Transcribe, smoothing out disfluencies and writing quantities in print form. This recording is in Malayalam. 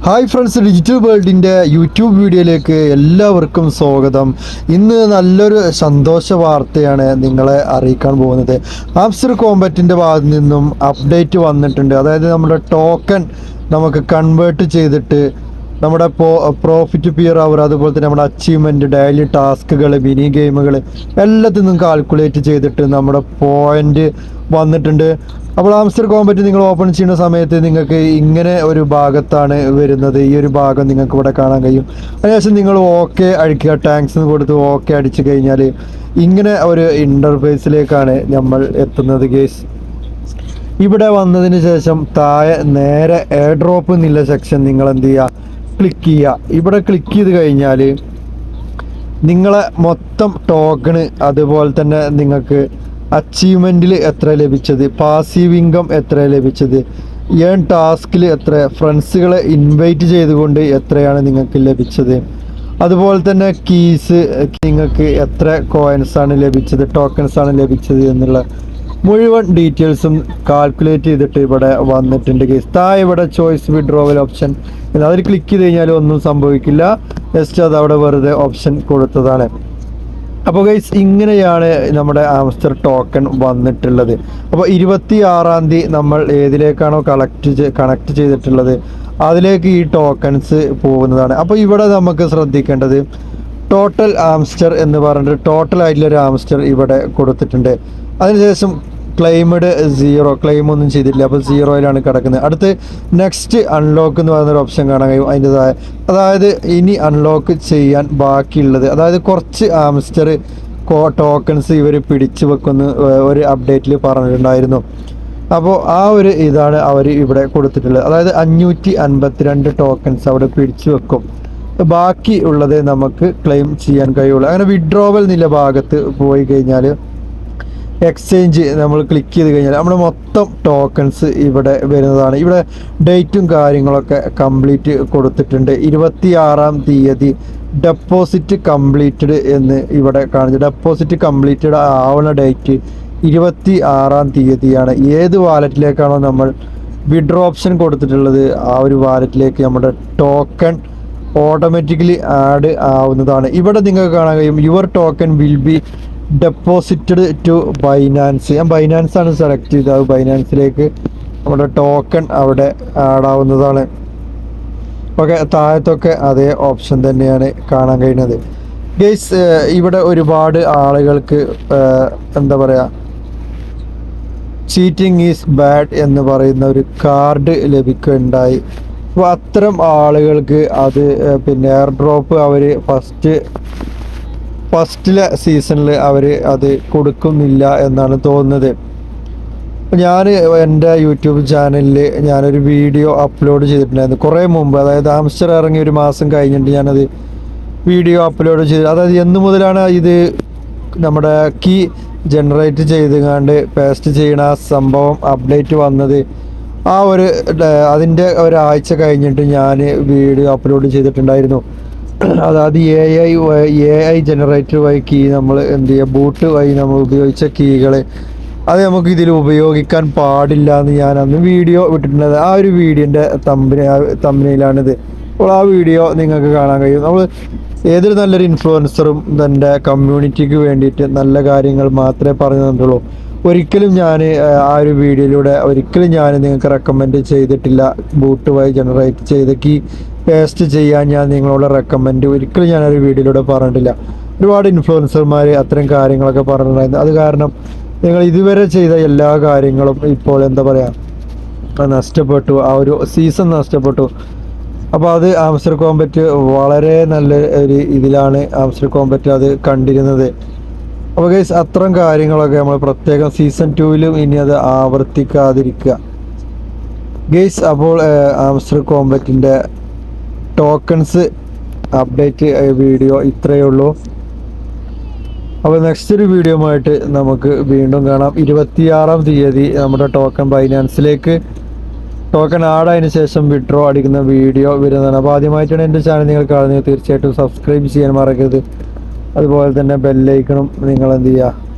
ഹായ് ഫ്രണ്ട്സ്, ഡിജിറ്റൽ വേൾഡിൻ്റെ യൂട്യൂബ് വീഡിയോയിലേക്ക് എല്ലാവർക്കും സ്വാഗതം. ഇന്ന് നല്ലൊരു സന്തോഷ വാർത്തയാണ് നിങ്ങളെ അറിയിക്കാൻ പോകുന്നത്. ആംസ്റ്റർ കോംബറ്റിൻ്റെ ഭാഗത്ത് നിന്നും അപ്ഡേറ്റ് വന്നിട്ടുണ്ട്. അതായത് നമ്മുടെ ടോക്കൺ നമുക്ക് കൺവേർട്ട് ചെയ്തിട്ട് നമ്മുടെ പ്രോഫിറ്റ് പിയർ അവർ, അതുപോലെ തന്നെ നമ്മുടെ അച്ചീവ്മെൻറ്റ്, ഡെയിലി ടാസ്കുകൾ, മിനി ഗെയിമുകൾ എല്ലാത്തിൽ നിന്നും കാൽക്കുലേറ്റ് ചെയ്തിട്ട് നമ്മുടെ പോയിൻ്റ് വന്നിട്ടുണ്ട്. അപ്പോൾ ആംസ്റ്റർ കോംബറ്റ് നിങ്ങൾ ഓപ്പൺ ചെയ്യുന്ന സമയത്ത് നിങ്ങൾക്ക് ഇങ്ങനെ ഒരു ഭാഗത്താണ് വരുന്നത്. ഈ ഒരു ഭാഗം നിങ്ങൾക്ക് ഇവിടെ കാണാൻ കഴിയും. അതിനുശേഷം നിങ്ങൾ ഓക്കെ അടിക്കുക, ടാങ്ക്സ് എന്ന് കൊടുത്ത് ഓക്കെ അടിച്ചു കഴിഞ്ഞാൽ ഇങ്ങനെ ഒരു ഇൻ്റർഫേസിലേക്കാണ് നമ്മൾ എത്തുന്നത് ഗേസ്. ഇവിടെ വന്നതിന് ശേഷം താഴെ നേരെ എയർ ഡ്രോപ്പ് എന്നുള്ള സെക്ഷൻ നിങ്ങൾ എന്ത് ചെയ്യുക, ക്ലിക്ക് ചെയ്യുക. ഇവിടെ ക്ലിക്ക് ചെയ്ത് കഴിഞ്ഞാൽ നിങ്ങളെ മൊത്തം ടോക്കണ്, അതുപോലെ തന്നെ നിങ്ങൾക്ക് അച്ചീവ്മെൻറ്റിൽ എത്ര ലഭിച്ചത്, പാസീവ് ഇൻകം എത്ര ലഭിച്ചത്, ഏൺ ടാസ്കിൽ എത്ര, ഫ്രണ്ട്സുകളെ ഇൻവൈറ്റ് ചെയ്തുകൊണ്ട് എത്രയാണ് നിങ്ങൾക്ക് ലഭിച്ചത്, അതുപോലെ തന്നെ കീസ് നിങ്ങൾക്ക് എത്ര കോയിൻസാണ് ലഭിച്ചത്, ടോക്കൺസാണ് ലഭിച്ചത് എന്നുള്ള മുഴുവൻ ഡീറ്റെയിൽസും കാൽക്കുലേറ്റ് ചെയ്തിട്ട് ഇവിടെ വന്നിട്ടുണ്ട് കേസ്. താഴെ ഇവിടെ ചോയ്സ് വിഡ്രോവൽ ഓപ്ഷൻ, അതിൽ ക്ലിക്ക് ചെയ്ത് കഴിഞ്ഞാൽ ഒന്നും സംഭവിക്കില്ല. ജസ്റ്റ് അത് അവിടെ വെറുതെ ഓപ്ഷൻ കൊടുത്തതാണ്. അപ്പോൾ ഗൈസ്, ഇങ്ങനെയാണ് നമ്മുടെ ആംസ്റ്റർ ടോക്കൺ വന്നിട്ടുള്ളത്. അപ്പോൾ 26-ാം തീയതി നമ്മൾ ഏതിലേക്കാണോ കണക്ട് ചെയ്തിട്ടുള്ളത് അതിലേക്ക് ഈ ടോക്കൺസ് പോകുന്നതാണ്. അപ്പോൾ ഇവിടെ നമുക്ക് ശ്രദ്ധിക്കേണ്ടത് ടോട്ടൽ ആംസ്റ്റർ എന്ന് പറഞ്ഞിട്ട് ടോട്ടൽ ആയിട്ടുള്ളൊരു ആംസ്റ്റർ ഇവിടെ കൊടുത്തിട്ടുണ്ട്. അതിനുശേഷം ക്ലെയിംഡ് 0, ക്ലെയിം ഒന്നും ചെയ്തിട്ടില്ല, അപ്പോൾ 0-യിലാണ് കിടക്കുന്നത്. അടുത്ത് നെക്സ്റ്റ് അൺലോക്ക് എന്ന് പറയുന്നൊരു ഓപ്ഷൻ കാണാൻ കഴിയും അതിൻ്റെതായ. അതായത് ഇനി അൺലോക്ക് ചെയ്യാൻ ബാക്കിയുള്ളത്, അതായത് കുറച്ച് ആംസ്റ്റർ ടോക്കൺസ് ഇവർ പിടിച്ചു വെക്കുന്ന ഒരു അപ്ഡേറ്റിൽ പറഞ്ഞിട്ടുണ്ടായിരുന്നു. അപ്പോൾ ആ ഒരു ഇതാണ് അവർ ഇവിടെ കൊടുത്തിട്ടുള്ളത്. അതായത് 552 ടോക്കൺസ് അവിടെ പിടിച്ചു വെക്കും. ബാക്കി ഉള്ളത് നമുക്ക് ക്ലെയിം ചെയ്യാൻ കഴിയുള്ളൂ. അങ്ങനെ വിഡ്രോവൽ എന്നുള്ള ഭാഗത്ത് പോയി കഴിഞ്ഞാൽ എക്സ്ചേഞ്ച് നമ്മൾ ക്ലിക്ക് ചെയ്ത് കഴിഞ്ഞാൽ നമ്മുടെ മൊത്തം ടോക്കൺസ് ഇവിടെ വരുന്നതാണ്. ഇവിടെ ഡേറ്റും കാര്യങ്ങളൊക്കെ കംപ്ലീറ്റ് കൊടുത്തിട്ടുണ്ട്. 26-ാം തീയതി ഡെപ്പോസിറ്റ് കംപ്ലീറ്റഡ് എന്ന് ഇവിടെ കാണിച്ചു. ഡെപ്പോസിറ്റ് കംപ്ലീറ്റഡ് ആവുന്ന ഡേറ്റ് 26-ാം തീയതിയാണ്. ഏത് വാലറ്റിലേക്കാണോ നമ്മൾ വിഡ്രോ ഓപ്ഷൻ കൊടുത്തിട്ടുള്ളത് ആ ഒരു വാലറ്റിലേക്ക് നമ്മുടെ ടോക്കൺ ഓട്ടോമാറ്റിക്കലി ആഡ് ആവുന്നതാണ്. ഇവിടെ നിങ്ങൾക്ക് കാണാൻ കഴിയും your token will be deposited to Binance. ഞാൻ ബൈനാൻസ് ആണ് സെലക്ട് ചെയ്തത്. ബൈനാൻസിലേക്ക് നമ്മുടെ ടോക്കൺ അവിടെ ആഡ് ആവുന്നതാണ്. ഓക്കെ, താഴത്തൊക്കെ അതേ ഓപ്ഷൻ തന്നെയാണ് കാണാൻ കഴിയുന്നത് ഗൈസ്. ഇവിടെ ഒരുപാട് ആളുകൾക്ക് എന്താ പറയുക, ചീറ്റിംഗ് ഈസ് ബാഡ് എന്ന് പറയുന്ന ഒരു കാർഡ് ലഭിക്കുകയുണ്ടായി. അപ്പോൾ അത്തരം ആളുകൾക്ക് അത് പിന്നെ എയർ ഡ്രോപ്പ് അവർ ഫസ്റ്റിലെ സീസണിൽ അവർ അത് കൊടുക്കുന്നില്ല എന്നാണ് തോന്നുന്നത്. ഞാൻ എൻ്റെ യൂട്യൂബ് ചാനലിൽ ഞാനൊരു വീഡിയോ അപ്ലോഡ് ചെയ്തിട്ടുണ്ടായിരുന്നു കുറേ മുമ്പ്. അതായത് ആംസ്റ്റർ ഇറങ്ങി ഒരു മാസം കഴിഞ്ഞിട്ട് ഞാനത് വീഡിയോ അപ്ലോഡ് ചെയ്തു. അതായത് എന്ന് മുതലാണ് ഇത് നമ്മുടെ കീ ജനറേറ്റ് ചെയ്തുകൊണ്ട് പേസ്റ്റ് ചെയ്യണ ആ സംഭവം അപ്ഡേറ്റ് വന്നത്. ആ ഒരു അതിൻ്റെ ഒരാഴ്ച കഴിഞ്ഞിട്ട് ഞാൻ വീഡിയോ അപ്ലോഡ് ചെയ്തിട്ടുണ്ടായിരുന്നു. അതായത് എ ഐ ജനറേറ്റർ വഴി കീ നമ്മൾ എന്ത് ചെയ്യുക, ബൂട്ട് വഴി നമ്മൾ ഉപയോഗിച്ച കീകൾ അത് നമുക്ക് ഇതിൽ ഉപയോഗിക്കാൻ പാടില്ല എന്ന് ഞാൻ അന്ന് വീഡിയോ വിട്ടിട്ടുള്ളത്. ആ ഒരു വീഡിയോൻ്റെ തമ്പനയിലാണിത്. അപ്പോൾ ആ വീഡിയോ നിങ്ങൾക്ക് കാണാൻ കഴിയും. നമ്മൾ ഏതൊരു നല്ലൊരു ഇൻഫ്ലുവൻസറും തൻ്റെ കമ്മ്യൂണിറ്റിക്ക് വേണ്ടിയിട്ട് നല്ല കാര്യങ്ങൾ മാത്രമേ പറഞ്ഞു തന്നിട്ടുള്ളൂ. ഒരിക്കലും ഞാൻ ആ ഒരു വീഡിയോയിലൂടെ ഒരിക്കലും ഞാൻ നിങ്ങൾക്ക് റെക്കമെൻഡ് ചെയ്തിട്ടില്ല ബൂട്ട് വഴി ജനറേറ്റ് ചെയ്ത കീ പേസ്റ്റ് ചെയ്യാൻ ഞാൻ നിങ്ങളോട് റെക്കമെൻഡ് ഒരിക്കലും ഞാനൊരു വീഡിയോയിലൂടെ പറഞ്ഞിട്ടില്ല. ഒരുപാട് ഇൻഫ്ലുവൻസർമാർ അത്തരം കാര്യങ്ങളൊക്കെ പറഞ്ഞിട്ടുണ്ടായിരുന്നു. അത് കാരണം നിങ്ങൾ ഇതുവരെ ചെയ്ത എല്ലാ കാര്യങ്ങളും ഇപ്പോൾ എന്താ പറയുക നഷ്ടപ്പെട്ടു, ആ ഒരു സീസൺ നഷ്ടപ്പെട്ടു. അപ്പോൾ അത് ആംസ്റ്റർ കോംബറ്റ് വളരെ നല്ല ഒരു ഇതിലാണ് ആംസ്റ്റർ കോംബറ്റ് അത് കണ്ടിരുന്നത്. അപ്പോൾ ഗൈസ്, അത്തരം കാര്യങ്ങളൊക്കെ നമ്മൾ പ്രത്യേകം സീസൺ 2-ലും ഇനി അത് ആവർത്തിക്കാതിരിക്കുക ഗൈസ്. അപ്പോൾ ആംസ്റ്റർ കോംബറ്റിൻ്റെ ടോക്കൺസ് അപ്ഡേറ്റ് വീഡിയോ ഇത്രയേ ഉള്ളൂ. അപ്പോൾ നെക്സ്റ്റ് ഒരു വീഡിയോ ആയിട്ട് നമുക്ക് വീണ്ടും കാണാം. 26-ാം തീയതി നമ്മുടെ ടോക്കൺ ബൈനാൻസിലേക്ക് ടോക്കൺ ആഡായതിനു ശേഷം വിഡ്രോ അടിക്കുന്ന വീഡിയോ വരുന്നതാണ്. അപ്പോൾ ആദ്യമായിട്ടാണ് എൻ്റെ ചാനൽ നിങ്ങൾ കാണുന്നത് തീർച്ചയായിട്ടും സബ്സ്ക്രൈബ് ചെയ്യാൻ മറക്കരുത്. അതുപോലെ തന്നെ ബെല്ലൈക്കണും നിങ്ങൾ എന്ത് ചെയ്യുക